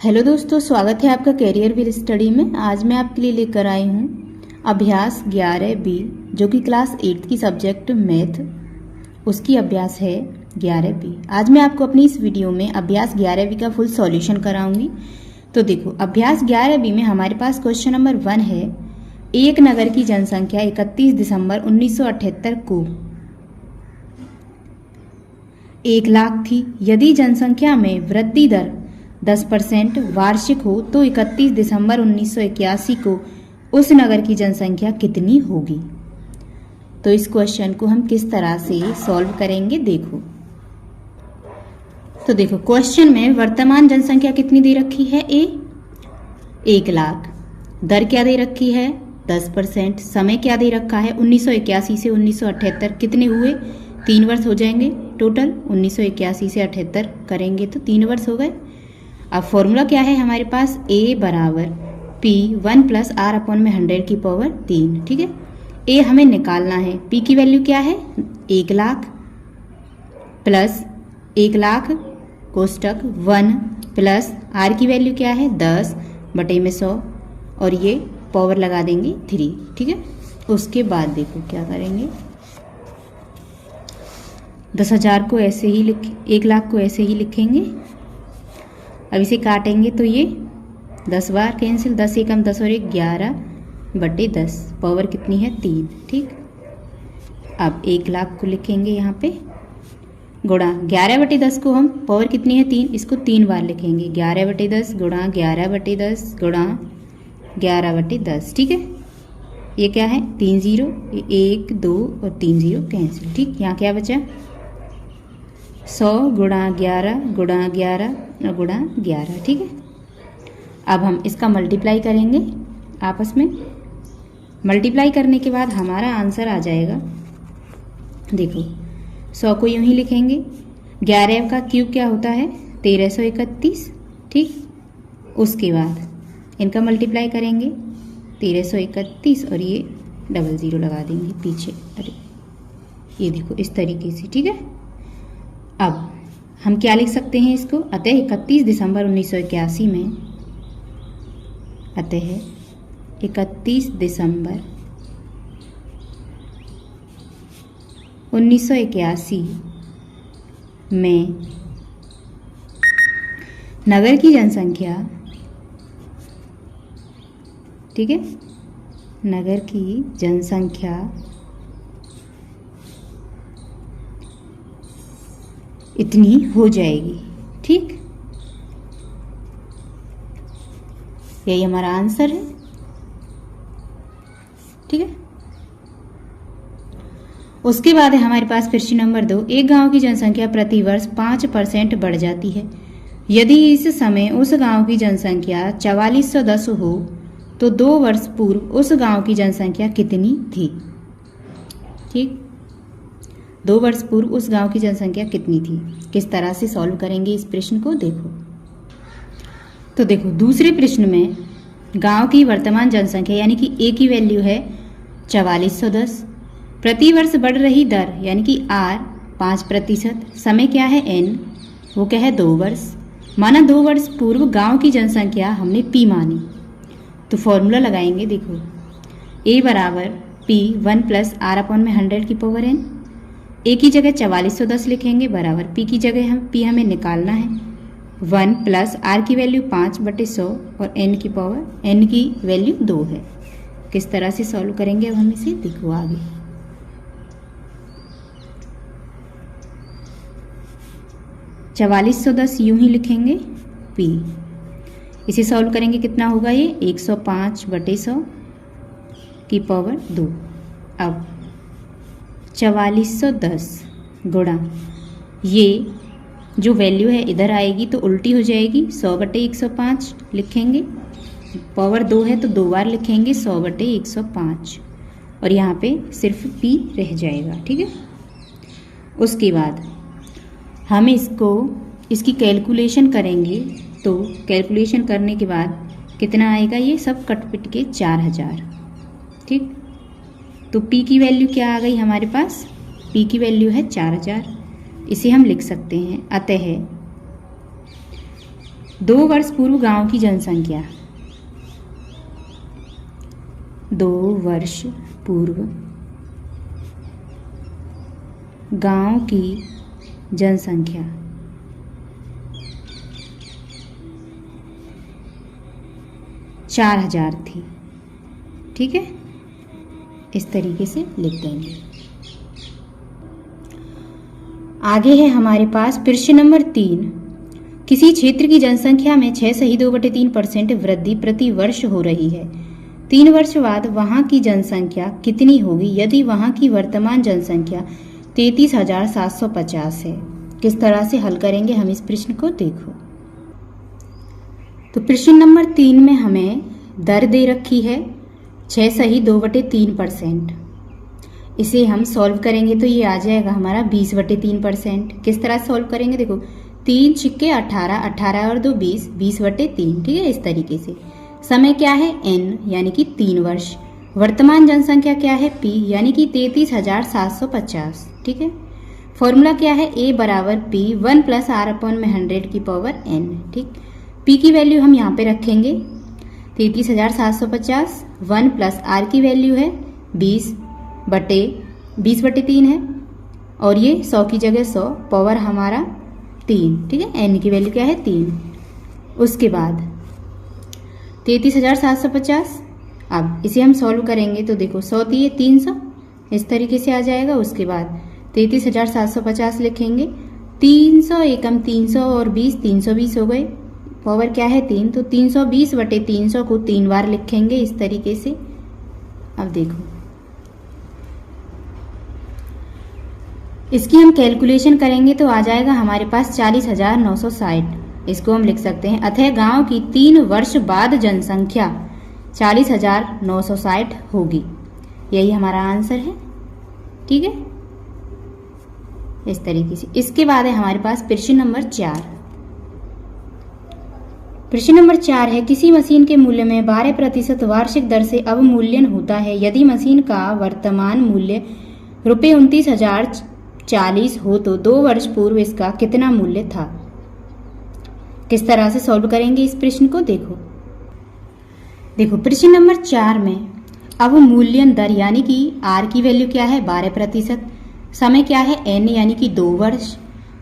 Hello दोस्तों, स्वागत है आपका कैरियर विल स्टडी में। आज मैं आपके लिए लेकर आई हूँ अभ्यास 11B जो कि क्लास 8 की सब्जेक्ट मैथ, उसकी अभ्यास है 11B। आज मैं आपको अपनी इस वीडियो में अभ्यास 11B का फुल सॉल्यूशन कराऊंगी। तो देखो, अभ्यास 11B में हमारे पास क्वेश्चन नंबर 1 है। एक नगर की जनसंख्या 31 दिसंबर 1978 को 1 लाख थी। यदि जनसंख्या में वृद्धि दर 10% वार्षिक हो तो 31 दिसंबर 1981 को उस नगर की जनसंख्या कितनी होगी। तो इस क्वेश्चन को हम किस तरह से सॉल्व करेंगे, देखो। तो देखो, क्वेश्चन में वर्तमान जनसंख्या कितनी दे रखी है, 1 लाख। दर क्या दे रखी है, 10%। समय क्या दे रखा है, 1981 से 1978 कितने हुए, 3 वर्ष हो जाएंगे टोटल। 1981 से 78 करेंगे तो 3 वर्ष हो गए। अब फॉर्मूला क्या है हमारे पास, A बराबर P 1 प्लस R अपॉन में 100 की पावर 3। ठीक है, A हमें निकालना है। P की वैल्यू क्या है, 1 लाख प्लस 1 लाख कोष्टक 1 प्लस R की वैल्यू क्या है, 10 बटे में 100 और ये पावर लगा देंगे 3। ठीक है, उसके बाद देखो क्या करेंगे, 10,000 को ऐसे ही 1 लाख को ऐसे ही लिखेंगे। अब इसे काटेंगे तो ये 10 बार कैंसिल, 10 एकम 10 और 1 11 बटे 10, पावर कितनी है, 3। ठीक, अब 1 लाख को लिखेंगे यहाँ पे गुणा 11 बटे 10 को हम, पावर कितनी है 3, इसको 3 बार लिखेंगे। 11 बटे 10 गुणा 11 बटे 10 गुणा 11 बटे 10। ठीक है, ये क्या है, 3 0, 1 2 और 3 0 कैंसिल। ठीक, यहाँ क्या बचा, 100 गुणा 11 गुणा 11 और गुणा 11। ठीक है, अब हम इसका मल्टीप्लाई करेंगे आपस में। मल्टीप्लाई करने के बाद हमारा आंसर आ जाएगा। देखो, 100 को यूं ही लिखेंगे, 11 का क्यूब क्या होता है, 1331। ठीक, उसके बाद इनका मल्टीप्लाई करेंगे 1331 और ये 00 लगा देंगे पीछे। अरे ये देखो इस तरीके से। ठीक है, अब हम क्या लिख सकते हैं इसको, अतः 31 दिसंबर 1981 में, अतः 31 दिसंबर 1981 में नगर की जनसंख्या, ठीक है, नगर की जनसंख्या इतनी हो जाएगी। ठीक, यही हमारा आंसर है। ठीक है, उसके बाद है हमारे पास प्रश्न नंबर 2। एक गांव की जनसंख्या प्रति वर्ष 5% बढ़ जाती है। यदि इस समय उस गांव की जनसंख्या 4410 हो तो 2 वर्ष पूर्व उस गांव की जनसंख्या कितनी थी। ठीक, 2 वर्ष पूर्व उस गांव की जनसंख्या कितनी थी। किस तरह से सॉल्व करेंगे इस प्रश्न को, देखो। तो देखो, दूसरे प्रश्न में गांव की वर्तमान जनसंख्या यानी कि A की वैल्यू है 4410, प्रति वर्ष बढ़ रही दर यानी कि R 5%, समय क्या है N, वो क्या है 2 वर्ष, माना 2 वर्ष पूर्व गांव की जनसंख्या हमने P मानी। तो फॉर्मूला लगाएंगे। देखो, A बराबर P 1 प्लस R अपॉन में 100 की पावर N। A की जगह 4410 लिखेंगे बराबर P की जगह हम P हमें निकालना है 1 प्लस R की वैल्यू 5 बटे 100 और N की पावर, N की वैल्यू 2 है। किस तरह से सॉल्व करेंगे अब हम इसे, देखो आगे। चवालीस 110 यूं ही लिखेंगे P, इसे सॉल्व करेंगे कितना होगा, ये 105 बटे 100 की पावर 2। अब 4410 गुणा ये जो वैल्यू है इधर आएगी तो उल्टी हो जाएगी, 100 बटे 105 लिखेंगे, पावर 2 है तो 2 बार लिखेंगे 100 बटे 105 और यहाँ पे सिर्फ P रह जाएगा। ठीक है, उसके बाद हम इसकी कैलकुलेशन करेंगे। तो कैलकुलेशन करने के बाद कितना आएगा, ये सब कट पिट के 4000। ठीक, तो P की वैल्यू क्या आ गई हमारे पास, P की वैल्यू है 4000। इसे हम लिख सकते हैं, अतः 2 वर्ष पूर्व गांव की जनसंख्या, 2 वर्ष पूर्व गांव की जनसंख्या 4000 थी। ठीक है, इस तरीके से लिख देंगे। आगे है हमारे पास प्रश्न नंबर 3। किसी क्षेत्र की जनसंख्या में 6.2/3% वृद्धि प्रति वर्ष हो रही है। 3 वर्ष बाद वहां की जनसंख्या कितनी होगी यदि वहां की वर्तमान जनसंख्या 33,750 है। किस तरह से हल करेंगे हम इस प्रश्न को, देखो। तो प्रश्न नंबर 3 में हमें दर दे रखी है 6.2/3%। इसे हम सॉल्व करेंगे तो ये आ जाएगा हमारा 20/3%। किस तरह सॉल्व करेंगे, देखो 3 छिक्के 18, 18 और 2 20, 20/3। ठीक है, इस तरीके से। समय क्या है n यानी कि 3 वर्ष। वर्तमान जनसंख्या क्या है p यानी कि 33,750। ठीक है, फॉर्मूला क्या है a बराबर p 1 + r/100n। ठीक, p की वैल्यू हम यहाँ पे रखेंगे 33,750, 1 + r की वैल्यू है 20/3 है, और ये 100 की जगह 100, पावर हमारा 3। ठीक है, n की वैल्यू क्या है 3। उसके बाद 33,750, अब इसे हम सॉल्व करेंगे तो देखो 100 दिए 300, इस तरीके से आ जाएगा। उसके बाद 33,750 लिखेंगे, 300 एकम 300 और 20, 320 हो गए, पावर क्या है 3, तो 320/300 को 3 बार लिखेंगे इस तरीके से। अब देखो इसकी हम कैलकुलेशन करेंगे तो आ जाएगा हमारे पास 40,960। इसको हम लिख सकते हैं, अतः गांव की 3 वर्ष बाद जनसंख्या 40,960 होगी। यही हमारा आंसर है। ठीक है, इस तरीके से। इसके बाद है हमारे पास प्रश्न नंबर 4। प्रश्न नंबर 4 है, किसी मशीन के मूल्य में 12% वार्षिक दर से अवमूल्यन होता है यदि मशीन का वर्तमान मूल्य ₹29,040 हो तो 2 वर्ष पूर्व इसका कितना मूल्य था। किस तरह से सॉल्व करेंगे इस प्रश्न को, देखो प्रश्न नंबर 4 में अवमूल्यन दर यानी कि आर की वैल्यू क्या है 12%, समय क्या है n यानी कि 2 वर्ष,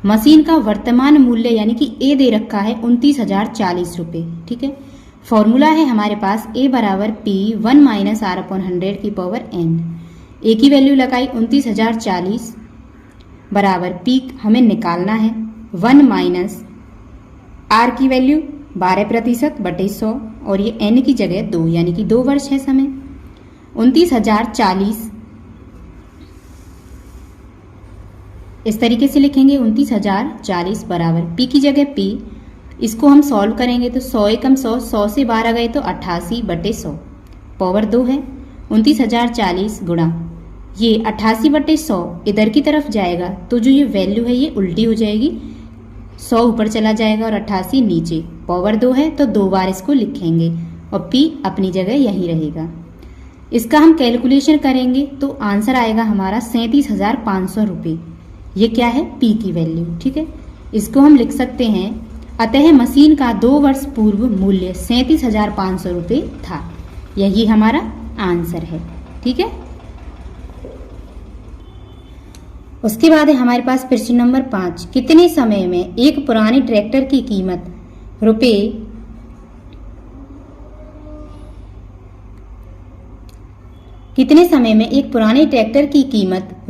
मशीन का वर्तमान मूल्य यानी कि ए दे रखा है 29,040 रुपये। ठीक है, फॉर्मूला है हमारे पास a बराबर p 1 - r/100n। ए की वैल्यू लगाई 29,040 बराबर p हमें निकालना है 1 - r की वैल्यू 12%/100 और ये n की जगह 2 यानी कि 2 वर्ष है समय। 29,040 इस तरीके से लिखेंगे, 29,040 बराबर p की जगह p। इसको हम सॉल्व करेंगे तो 100 एकम 100, 100 से 12 गए तो 88/100, पावर 2 है। 29,040 गुणा ये 88/100 इधर की तरफ जाएगा तो जो ये वैल्यू है ये उल्टी हो जाएगी, 100 ऊपर चला जाएगा और 88 नीचे, पावर 2 है तो 2 बार इसको लिखेंगे और p अपनी जगह यही रहेगा। इसका हम कैलकुलेशन करेंगे तो आंसर आएगा हमारा 37,500 रुपये। ये क्या है p की वैल्यू। ठीक है, इसको हम लिख सकते हैं, अतः मशीन का 2 वर्ष पूर्व मूल्य 37,500 रुपये था। यही हमारा आंसर है। ठीक है, उसके बाद है हमारे पास प्रश्न नंबर 5। कितने समय में एक पुराने ट्रैक्टर की कीमत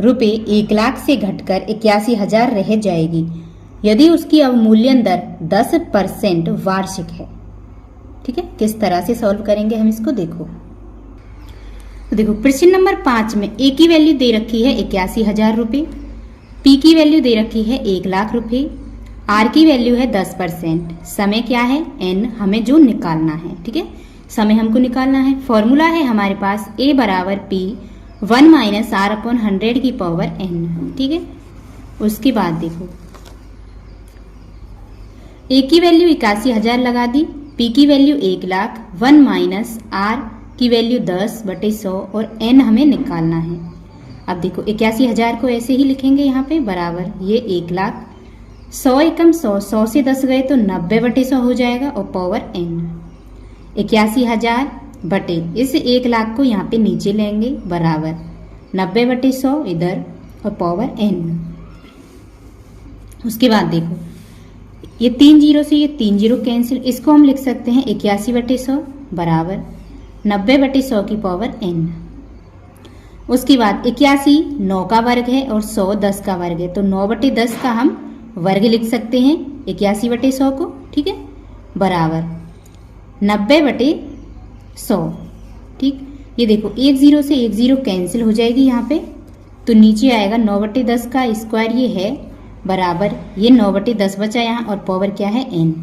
रुपये 1 लाख से घटकर 81,000 रह जाएगी यदि उसकी अवमूल्यन दर 10% वार्षिक है। ठीक है, किस तरह से सॉल्व करेंगे हम इसको, देखो प्रश्न नंबर 5 में ए की वैल्यू दे रखी है 81,000 रुपये, पी की वैल्यू दे रखी है 1 लाख रुपये, आर की वैल्यु है 10%, समय क्या है n, हमें जो निकालना है। ठीक है, समय हमको निकालना है। फॉर्मूला है हमारे पास a बराबर p 1 - r/100 की पावर n। ठीक है, उसके बाद देखो a की वैल्यू 81,000 लगा दी, p की वैल्यू 1 लाख, 1 - r की वैल्यू 10/100 और n हमें निकालना है। अब देखो 81,000 को ऐसे ही लिखेंगे यहाँ पे बराबर ये 1 लाख 100 एकम 100, 100 से 10 गए तो 90/100 हो जाएगा और पावर n 81,000 बटे इस 1 लाख को यहाँ पे नीचे लेंगे बराबर 90/100 इधर और पावर n। उसके बाद देखो ये 3 जीरो से ये 3 जीरो कैंसिल, इसको हम लिख सकते हैं 81/100 बराबर 90/100 की पावर n। उसके बाद 81 9 का वर्ग है और 100 10 का वर्ग है, तो 9/10 का हम वर्ग लिख सकते हैं 81/100 को, ठीक है, बराबर 90/100। ठीक, ये देखो 1 जीरो से 1 जीरो कैंसिल हो जाएगी यहाँ पे, तो नीचे आएगा 9/10 का स्क्वायर ये है बराबर ये 9/10 बचा यहाँ और पावर क्या है n।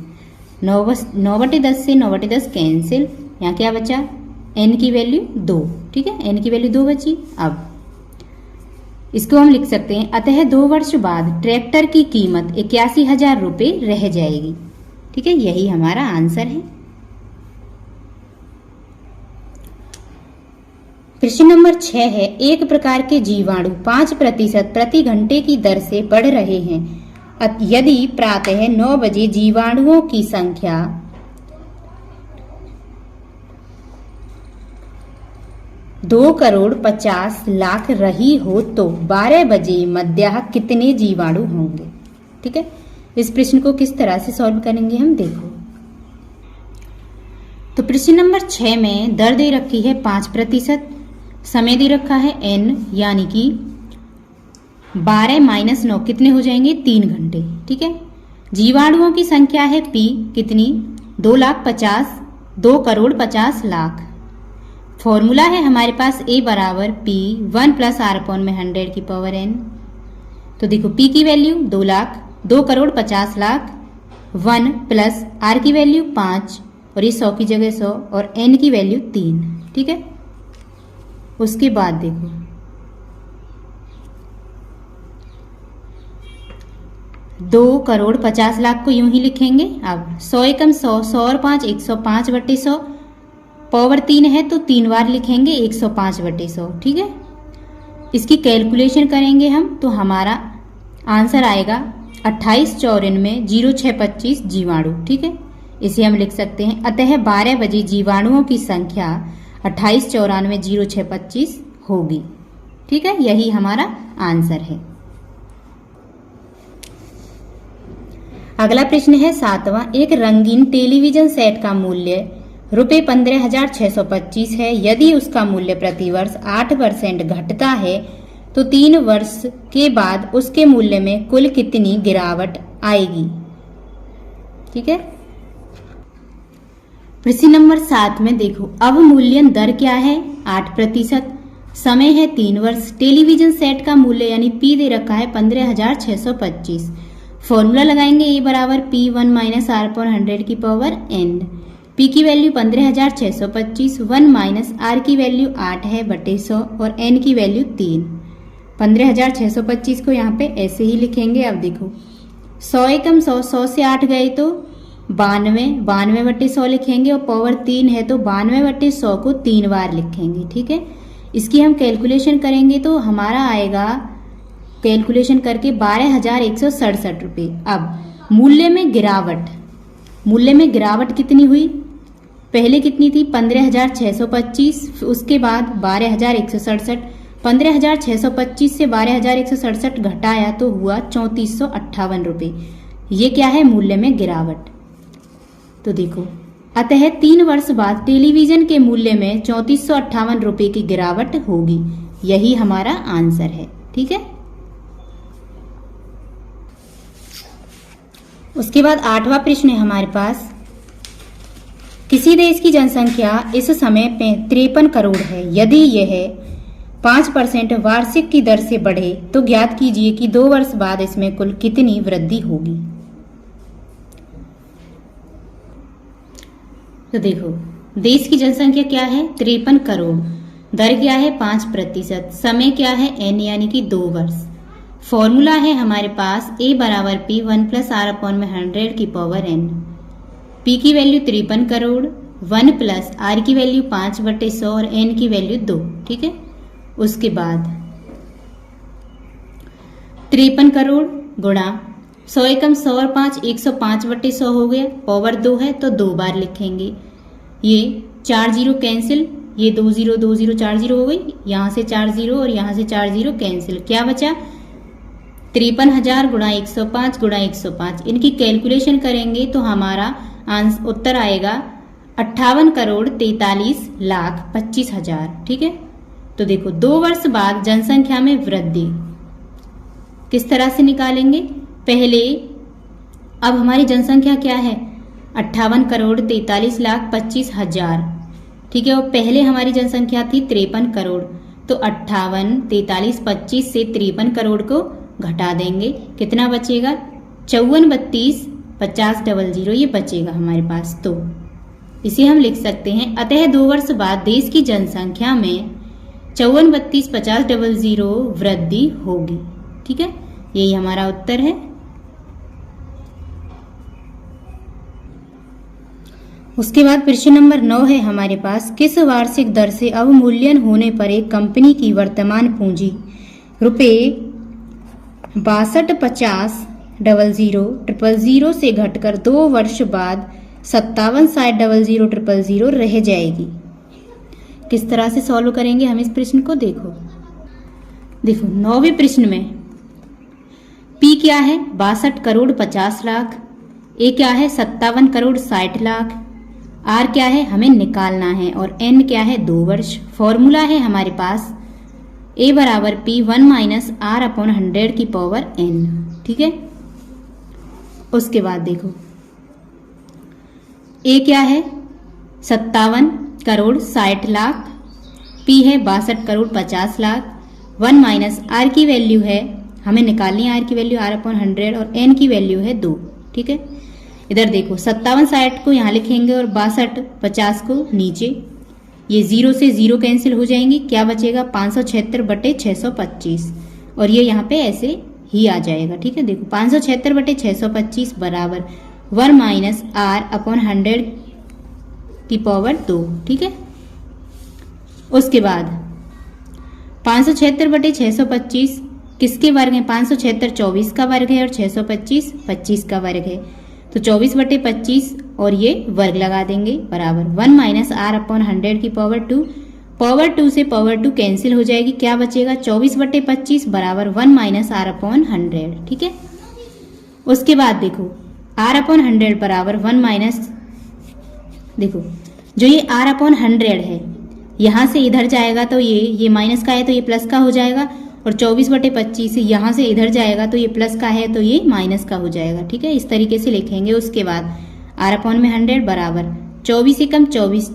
9/10 से 9/10 कैंसिल, यहाँ क्या बचा n की वैल्यू 2, ठीक है, n की वैल्यू 2 बची। अब इसको हम लिख सकते हैं अतः 2 वर्ष बाद ट्रैक्टर की कीमत 81,000 रुपये रह जाएगी, ठीक है, यही हमारा आंसर है। प्रश्न नंबर 6 है, एक प्रकार के जीवाणु 5% प्रति घंटे की दर से बढ़ रहे हैं। यदि प्रातः 9 बजे जीवाणुओं की संख्या 2,50,00,000 रही हो तो 12 बजे मध्याह्न कितने जीवाणु होंगे। ठीक है, इस प्रश्न को किस तरह से सॉल्व करेंगे हम देखो। तो प्रश्न नंबर 6 में दर दे रखी है 5%, समय दे रखा है n, यानी कि 12 - 9 कितने हो जाएंगे 3 घंटे। ठीक है, जीवाणुओं की संख्या है p कितनी 2,50,00,000। फॉर्मूला है हमारे पास a बराबर p 1 + r/100 की पावर n। तो देखो p की वैल्यू 2,50,00,000, 1 प्लस r की वैल्यू 5 और ये 100 की जगह 100 और n की वैल्यू 3। ठीक है, उसके बाद देखो 2,50,00,000 को यूं ही लिखेंगे। अब 100 एकम 100, 100 और 5 105/100, पावर 3 है तो 3 बार लिखेंगे 105/100। ठीक है, इसकी कैलकुलेशन करेंगे हम तो हमारा आंसर आएगा 28,94,0625 जीवाणु। ठीक है, इसे हम लिख सकते हैं अतः 12 बजे जीवाणुओं की संख्या 28,94,0625 होगी। ठीक है, यही हमारा आंसर है। अगला प्रश्न है 7वां, एक रंगीन टेलीविजन सेट का मूल्य ₹15,625 है। यदि उसका मूल्य प्रतिवर्ष 8% घटता है तो 3 वर्ष के बाद उसके मूल्य में कुल कितनी गिरावट आएगी। ठीक है, प्रश्न नंबर 7 में देखो अवमूल्यन दर क्या है 8%, समय है 3 वर्ष, टेलीविजन सेट का मूल्य यानी P दे रखा है 15,625। फॉर्मूला लगाएंगे A बराबर P1 - r/100 की पावर n। P की वैल्यू 15,625, 1 माइनस R की वैल्यू 8 है बटे 100 और n की वैल्यू 3। 15,625 को यहाँ पे ऐसे ही लिखेंगे। अब देखो 100 एकम 100, 100 से 8 गए तो 92, 92/100 लिखेंगे और पावर 3 है तो 92/100 को 3 बार लिखेंगे। ठीक है, इसकी हम कैलकुलेशन करेंगे तो हमारा आएगा कैलकुलेशन करके 12,167 रुपये। अब मूल्य में गिरावट कितनी हुई, पहले कितनी थी 15,625, उसके बाद 12,167। 15,625 से 12,167 घटाया तो हुआ 3,458 रुपये। ये क्या है मूल्य में गिरावट। तो देखो अतः 3 वर्ष बाद टेलीविजन के मूल्य में 3,458 रुपये की गिरावट होगी, यही हमारा आंसर है। ठीक है, उसके बाद 8वां प्रश्न है हमारे पास, किसी देश की जनसंख्या इस समय 53 करोड़ है। यदि यह 5% वार्षिक की दर से बढ़े तो ज्ञात कीजिए कि 2 वर्ष बाद इसमें कुल कितनी वृद्धि होगी। तो देखो देश की जनसंख्या क्या है 53 करोड़, दर क्या है 5%, समय क्या है n यानी कि 2 वर्ष। फॉर्मूला है हमारे पास A बराबर P 1 + r/100 की पावर n। P की वैल्यू 53 करोड़, 1 प्लस R की वैल्यू 5/100 और n की वैल्यू 2। ठीक है, उसके बाद 53 करोड़ गुणा 100 एकम 100 और 5 105/100 हो गया। पावर 2 है तो 2 बार लिखेंगे। ये 4 जीरो कैंसिल, ये 2 जीरो 2 जीरो 4 जीरो हो गई, यहाँ से 4 जीरो और यहाँ से 4 जीरो कैंसिल, क्या बचा 53,000 गुणा 105 गुणा 105। इनकी कैलकुलेशन करेंगे तो हमारा उत्तर आएगा 58,43,25,000। ठीक है, तो देखो 2 वर्ष बाद जनसंख्या में वृद्धि किस तरह से निकालेंगे। पहले अब हमारी जनसंख्या क्या है 58,43,25,000। ठीक है, और पहले हमारी जनसंख्या थी 53 करोड़, तो 58, 43, 25 से 53 करोड़ को घटा देंगे, कितना बचेगा 54, 32, 50, 00 ये बचेगा हमारे पास। तो इसे हम लिख सकते हैं अतः 2 वर्ष बाद देश की जनसंख्या में 54, 32, 50, 00 वृद्धि होगी। ठीक है, यही हमारा उत्तर है। उसके बाद प्रश्न नंबर 9 है हमारे पास, किस वार्षिक दर से अवमूल्यन होने पर एक कंपनी की वर्तमान पूंजी ₹62,50,00,000 से घटकर 2 वर्ष बाद 57,60,00,000 रह जाएगी। किस तरह से सॉल्व करेंगे हम इस प्रश्न को, देखो 9वें प्रश्न में पी क्या है 62 करोड़ 50 लाख, ए क्या है 57 करोड़ 60 लाख, आर क्या है हमें निकालना है और एन क्या है 2 वर्ष। फॉर्मूला है हमारे पास ए बराबर पी 1 माइनस आर अपॉन 100 की पावर एन। ठीक है, उसके बाद देखो ए क्या है 57 करोड़ 60 लाख, पी है 62 करोड़ 50 लाख, 1 माइनस आर की वैल्यू है हमें निकालनी है, आर की वैल्यू आर अपॉन 100 और एन की वैल्यू है 2। ठीक है, इधर देखो 57 60 को यहाँ लिखेंगे और 62 50 को नीचे, ये 0 से 0 कैंसिल हो जाएंगी, क्या बचेगा 576/625 और ये यहाँ पे ऐसे ही आ जाएगा। ठीक है, देखो 576/625 बराबर 1 माइनस आर अपॉन 100 की पावर 2। ठीक है, उसके बाद 576/625 किसके वर्ग है 576 24 का वर्ग है और 625 25 का वर्ग है, तो 24/25 और ये वर्ग लगा देंगे बराबर 1 माइनस आर अपॉन 100 की पावर 2, पावर 2 से पावर 2 कैंसिल हो जाएगी, क्या बचेगा 24/25 बराबर 1 माइनस आर अपॉन 100। ठीक है, उसके बाद देखो आर अपॉन 100 बराबर 1 माइनस, देखो जो ये आर अपॉन 100 है यहाँ से इधर जाएगा तो ये माइनस का है तो ये प्लस का हो जाएगा, और 24/25 यहाँ से इधर जाएगा तो ये प्लस का है तो ये माइनस का हो जाएगा। ठीक है, इस तरीके से लिखेंगे। उसके बाद आर अपॉन में 100 बराबर 24 एकम 24,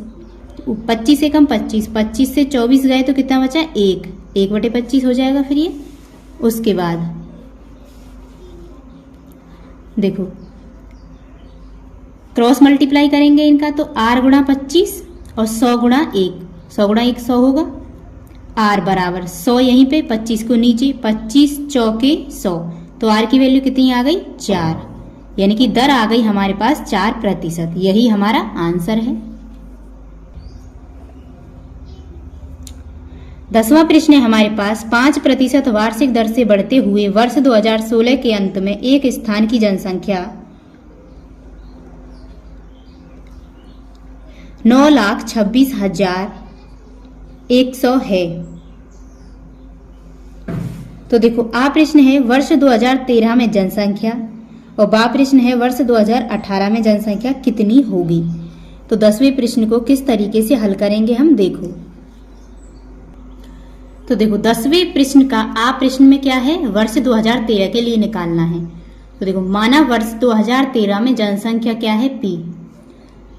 25 एकम 25, 25 से 24 गए तो कितना बचा 1/25 हो जाएगा फिर ये। उसके बाद देखो क्रॉस मल्टीप्लाई करेंगे इनका, तो आर गुणा 25 और 100 गुणा 1, 100 गुणा 1 100 होगा, आर बराबर 100 यहीं पे 25 को नीचे, 25 चौके 100, तो आर की वैल्यू कितनी आ गई 4, यानी कि दर आ गई हमारे पास 4%। यही हमारा आंसर है। 10वां प्रश्न है हमारे पास, 5% वार्षिक दर से बढ़ते हुए वर्ष 2016 के अंत में एक स्थान की जनसंख्या 9,26,100 है। तो देखो आ प्रश्न है वर्ष 2013 में जनसंख्या और बा प्रश्न है वर्ष 2018 में जनसंख्या कितनी होगी। तो 10वें प्रश्न को किस तरीके से हल करेंगे हम, देखो तो देखो 10वें प्रश्न का आ प्रश्न में क्या है वर्ष 2013 के लिए निकालना है। तो देखो माना वर्ष 2013 में जनसंख्या क्या है पी,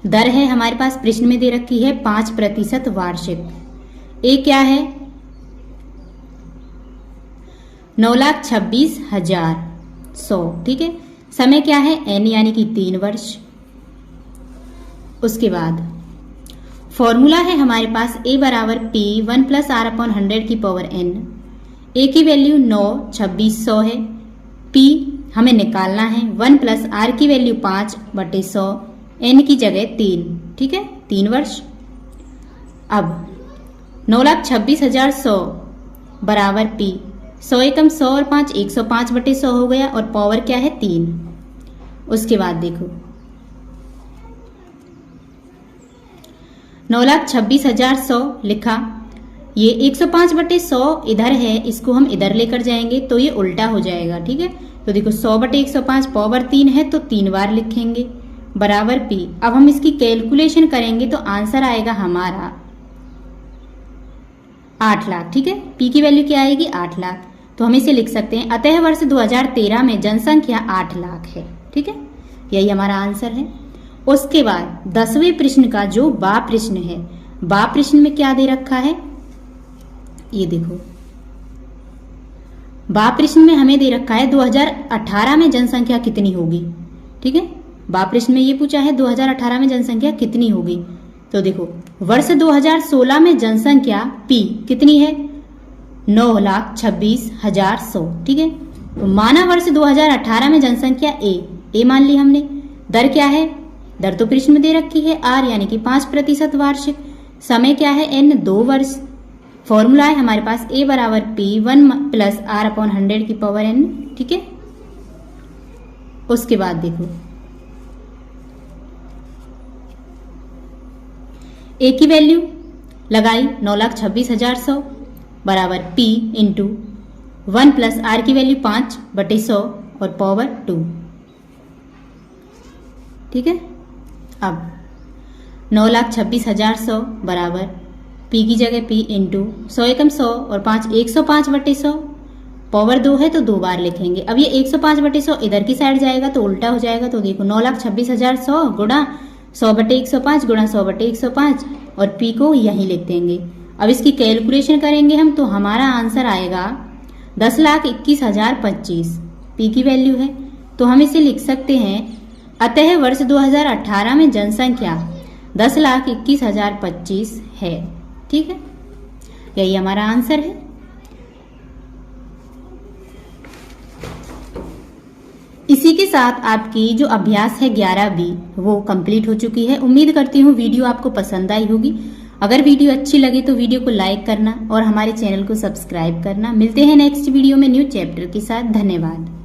दर है हमारे पास प्रश्न में दे रखी है 5% वार्षिक, ए क्या है 9,26,100। ठीक है, समय क्या है एन यानी कि 3 वर्ष। उसके बाद फॉर्मूला है हमारे पास ए बराबर पी 1 प्लस आर अपॉन 100 की पावर एन, ए की वैल्यू 9,26,100 है, पी हमें निकालना है 1 प्लस आर की वैल्यू 5/100, एन की जगह 3। ठीक है, 3 वर्ष। अब 9,26,100 बराबर पी 100 एकम 100 और 5 105/100 हो गया और पावर क्या है 3। उसके बाद देखो 9,26,100 लिखा, ये 105/100 इधर है, इसको हम इधर लेकर जाएंगे तो ये उल्टा हो जाएगा, ठीक है। तो देखो 100/105 पावर 3 है तो 3 बार लिखेंगे बराबर P। अब हम इसकी कैलकुलेशन करेंगे तो आंसर आएगा हमारा 8 लाख, ठीक है। P की वैल्यू क्या आएगी 8 लाख, तो हम इसे लिख सकते हैं अतः वर्ष 2013 में जनसंख्या 8 लाख है, ठीक है। यही हमारा आंसर है। उसके बाद 10वें प्रश्न का जो बा प्रश्न है, बा प्रश्न में क्या दे रखा है, ये देखो बा प्रश्न में हमें दे रखा है 2018 में जनसंख्या कितनी होगी, ठीक है। बा प्रश्न में ये पूछा है 2018 में जनसंख्या कितनी होगी। तो देखो वर्ष 2016 में जनसंख्या P कितनी है 9,26,100, ठीक है। तो माना वर्ष 2018 में जनसंख्या A मान ली हमने। दर क्या है, दर तो प्रश्न में दे रखी है R यानी कि 5% वार्षिक। समय क्या है N 2 वर्ष। फॉर्मूला है हमारे पास A बराबर P 1 + R/100 की पावर N, ठीक है। उसके बाद देखो A की वैल्यू लगाई 9,26,100 बराबर P इंटू 1 + R की वैल्यू 5/100 और पावर 2, ठीक है। अब 9,26,100 बराबर P की जगह P इंटू 100 एकम 100 और 5 105/100 पावर 2 है तो 2 बार लिखेंगे। अब ये 105/100 इधर की साइड जाएगा तो उल्टा हो जाएगा। तो देखो 9,26,100 गुणा 100/105 गुणा 100/105 और P को यहीं लिख देंगे। अब इसकी कैलकुलेशन करेंगे हम तो हमारा आंसर आएगा 10,21,025। P की वैल्यू है तो हम इसे लिख सकते हैं अतः वर्ष 2018 में जनसंख्या 10,21,025 है, ठीक है। यही हमारा आंसर है। इसी के साथ आपकी जो अभ्यास है 11B वो कंप्लीट हो चुकी है। उम्मीद करती हूँ वीडियो आपको पसंद आई होगी। अगर वीडियो अच्छी लगे तो वीडियो को लाइक करना और हमारे चैनल को सब्सक्राइब करना। मिलते हैं नेक्स्ट वीडियो में न्यू चैप्टर के साथ। धन्यवाद।